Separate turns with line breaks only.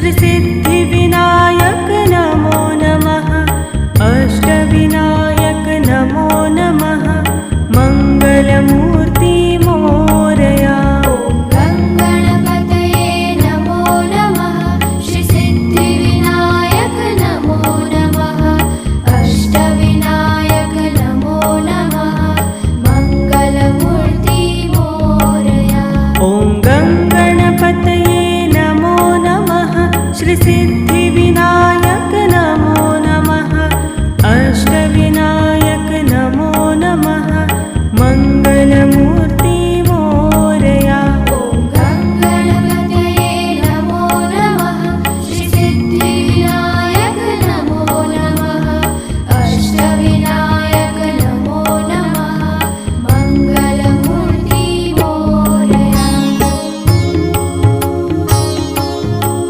श्रीसिद्धिविनायक नमो नमः। अष्टविनायक नमो नमः। मङ्गलमूर्ति मोरया।
ॐ गणपतये नमो नमः। श्रीसिद्धिविनायक नमो नमः। अष्टविनायक नमो नमः। मङ्गलमूर्ति मोरया।
ॐ गणपतये नमो नमः। श्रीसिद्धि